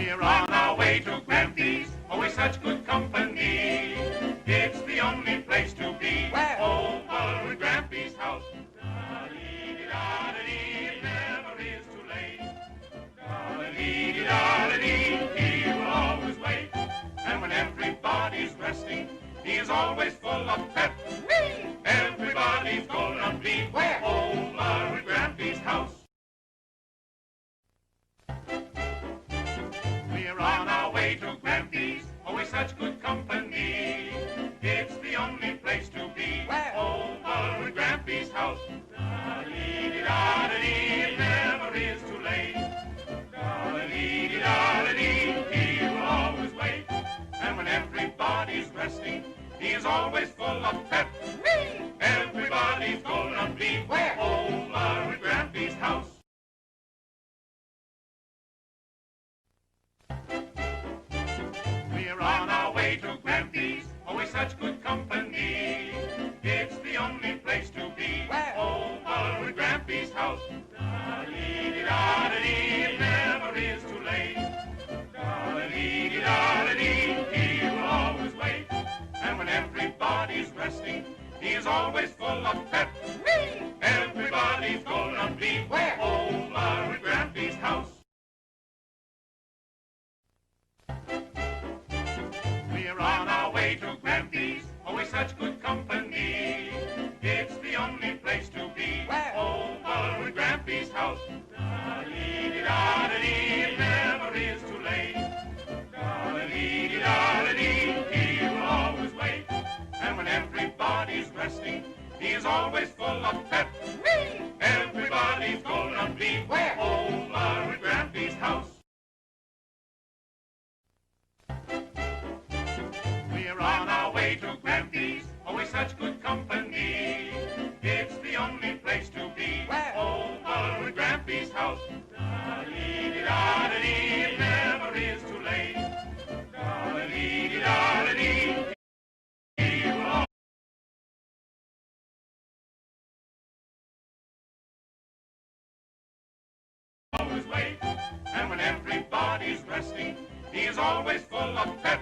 We're on our way to Grampy's, always such good company. It's the only place to be. Where? Over at Grampy's house. Da-dee-dee-da-dee, it never is too late. Da-dee-dee-da-dee, he will always wait. And when everybody's resting, he is always full of pep. Everybody's gonna be Where? over at Grampy's house. We're on our way to Grampy's, always such good company. It's the only place to be. Where? Over at Grampy's house. Da-dee-dee-da-dee, it never is too late. Da-dee-dee-da-dee, he will always wait. And when everybody's resting, he is always full of pep. Everybody's gonna be Where? over at Grampy's house. We're on our way to Grampy's, always such good company. It's the only place to be. Where? Over at Grampy's house. Da-dee-dee-da-dee, it never is too late. Da-dee-dee-da-dee, he will always wait. And when everybody's resting, he is always full of pep. Everybody's gonna be Where? over at Grampy's house. We're on our way to Grampy's, always such good company. It's the only place to be. Where? Over at Grampy's house. Da-dee-dee-da-dee, it never is too late. Da-dee-dee-da-dee, he will always wait. And when everybody's resting, he is always full of pep. Everybody's gonna be Where? over at Grampy's house. We're on our way to Grampy's, always such good company. It's the only place to be. Where? Over at Grampy's house. Da-dee-dee-da-dee, it never is too late. Da-dee-dee-da-dee, he will always wait. And when everybody's resting, he is always full of pep.